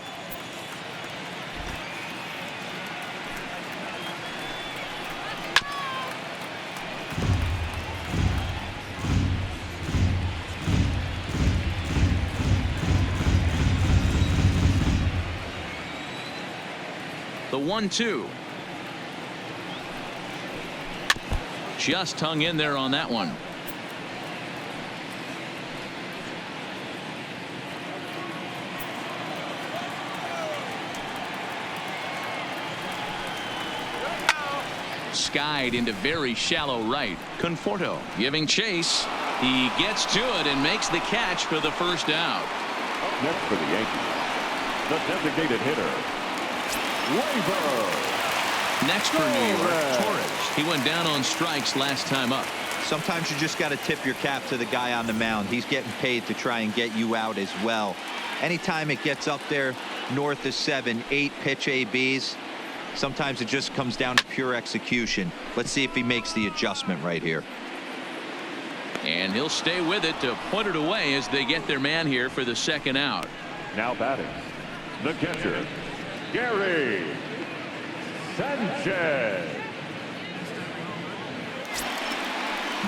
The 1-2. Just hung in there on that one. Skied into very shallow right. Conforto giving chase. He gets to it and makes the catch for the first out. Up next for the Yankees, the designated hitter, Waiver. Next for New York, Torres. He went down on strikes last time up. Sometimes you just got to tip your cap to the guy on the mound. He's getting paid to try and get you out as well. Anytime it gets up there north of 7, 8 pitch ABs, sometimes it just comes down to pure execution. Let's see if he makes the adjustment right here. And he'll stay with it to put it away as they get their man here for the second out. Now batting, the catcher, Gary Sanchez.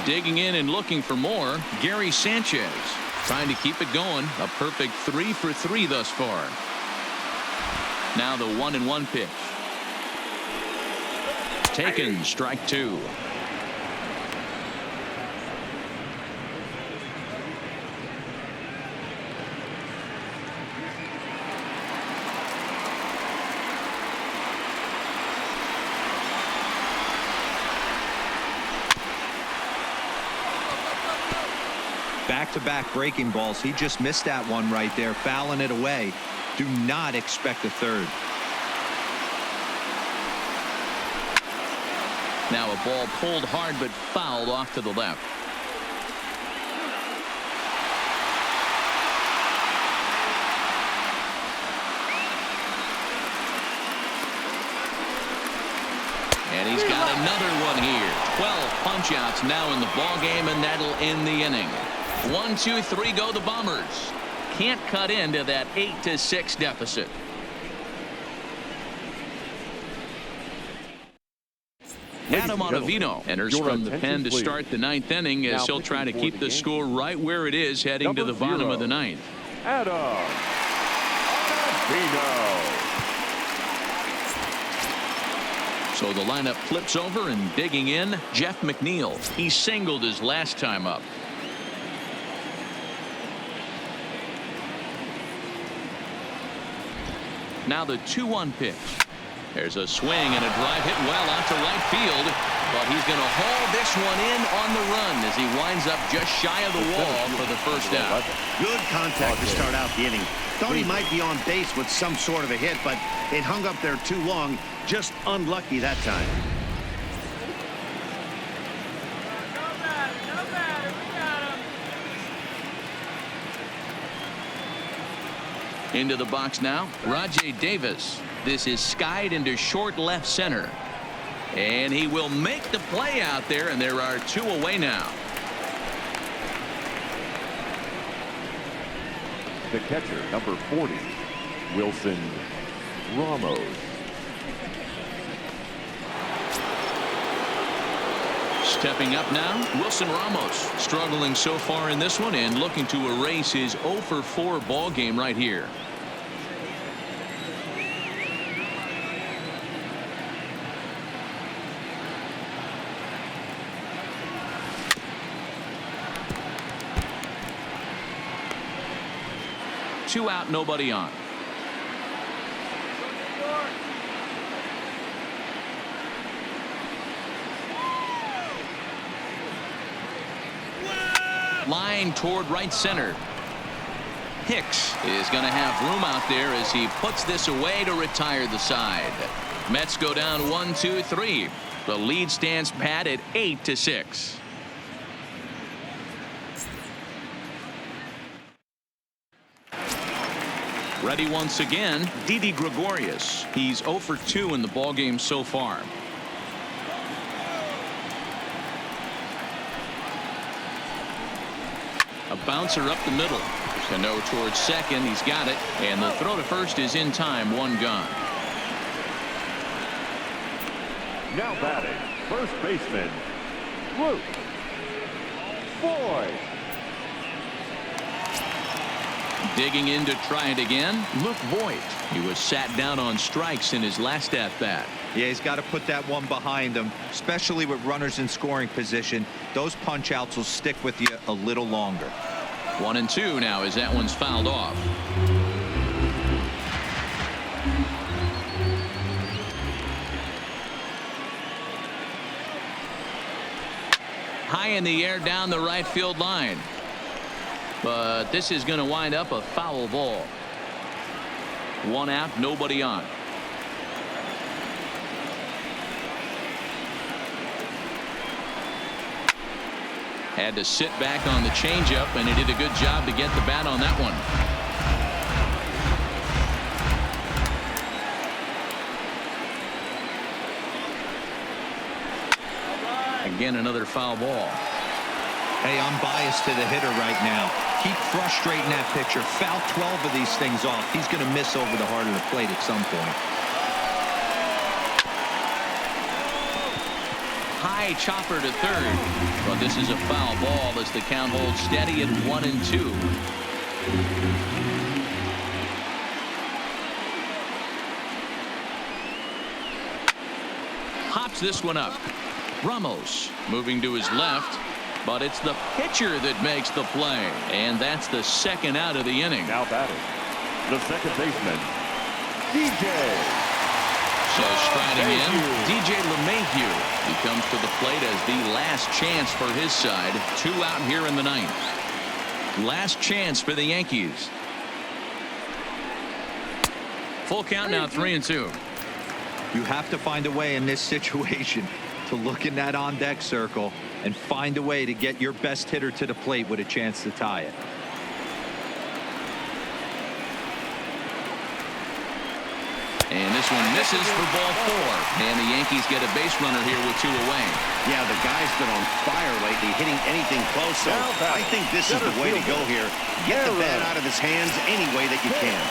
Digging in and looking for more, Gary Sanchez trying to keep it going. A perfect 3 for 3 thus far. Now the 1-1 pitch. Taken, strike 2. Back-to-back breaking balls. He just missed that one right there, fouling it away. Do not expect a third. Now a ball pulled hard but fouled off to the left. And he's got another one here. 12 punch-outs now in the ball game, and that'll end the inning. 1, 2, 3 go the Bombers. Can't cut into that 8-6 deficit. Adam Ottavino enters from the pen to start the 9th inning as he'll try to keep the score right where it is heading to the bottom of the 9th. Adam Ottavino. So the lineup flips over, and digging in, Jeff McNeil. He singled his last time up. Now the 2-1 pitch. There's a swing and a drive hit well out to right field, but he's going to haul this one in on the run as he winds up just shy of the wall for the first out. Good contact to start out the inning. Thought he might be on base with some sort of a hit, but it hung up there too long. Just unlucky that time. No matter. We got him. Into the box now, Rajay Davis. This is skied into short left center. And he will make the play out there, and there are 2 away now. The catcher, number 40, Wilson Ramos. Stepping up now, Wilson Ramos, struggling so far in this one and looking to erase his 0 for 4 ball game right here. Two out, nobody on. Line toward right center. Hicks is going to have room out there as he puts this away to retire the side. Mets go down 1, 2, 3. The lead stands pat at 8-6. Ready once again, Didi Gregorius. He's 0 for 2 in the ballgame so far. A bouncer up the middle. Cano towards second. He's got it. And the throw to first is in time. One gone. Now batting, first baseman, Luke Boyd. Digging in to try it again, Luke Voigt. He was sat down on strikes in his last at-bat. Yeah, he's got to put that one behind him, especially with runners in scoring position. Those punch-outs will stick with you a little longer. 1-2 now as that one's fouled off. High in the air down the right field line. But this is going to wind up a foul ball. One out, nobody on. Had to sit back on the changeup, and he did a good job to get the bat on that one. Again, another foul ball. Hey, I'm biased to the hitter right now. Keep frustrating that pitcher. Foul 12 of these things off. He's going to miss over the heart of the plate at some point. High chopper to third. But this is a foul ball as the count holds steady at 1-2. Hops this one up. Ramos moving to his left. But it's the pitcher that makes the play. And that's the second out of the inning. Now batting, the second baseman, DJ. So striding in, DJ LeMahieu. He comes to the plate as the last chance for his side. 2 out here in the ninth. Last chance for the Yankees. Full count now, 3-2. You have to find a way in this situation to look in that on-deck circle and find a way to get your best hitter to the plate with a chance to tie it. And this one misses for ball 4. And the Yankees get a base runner here with 2 away. Yeah, the guy's been on fire lately, hitting anything close. So I think this is the way to go here. Get the bat out of his hands any way that you can.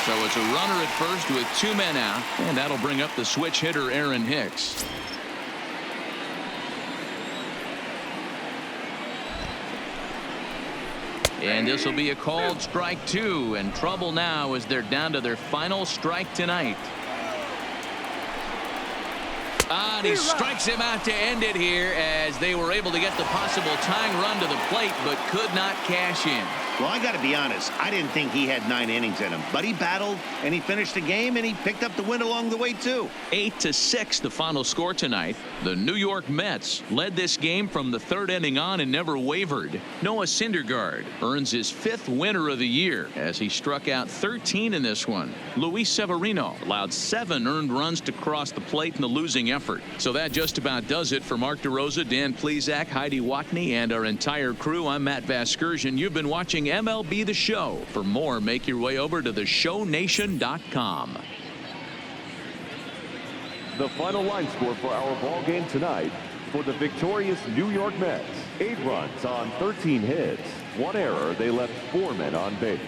So it's a runner at first with 2 men out. And that'll bring up the switch hitter Aaron Hicks. And this will be a called strike 2, and trouble now as they're down to their final strike tonight. And he strikes him out to end it here as they were able to get the possible tying run to the plate but could not cash in. Well, I got to be honest. I didn't think he had 9 innings in him, but he battled and he finished the game and he picked up the win along the way, too. 8-6 the final score tonight. The New York Mets led this game from the 3rd inning on and never wavered. Noah Syndergaard earns his 5th winner of the year as he struck out 13 in this one. Luis Severino allowed 7 earned runs to cross the plate in the losing effort. So that just about does it for Mark DeRosa, Dan Plesac, Heidi Watney, and our entire crew. I'm Matt Vasgersian. You've been watching MLB The Show. For more, make your way over to theshownation.com. The final line score for our ball game tonight for the victorious New York Mets. 8 runs on 13 hits. 1 error. They left 4 men on base.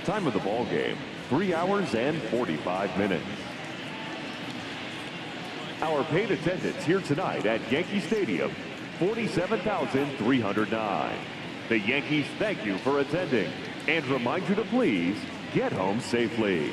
Time of the ball game, 3 hours and 45 minutes. Our paid attendance here tonight at Yankee Stadium, 47,309. The Yankees thank you for attending and remind you to please get home safely.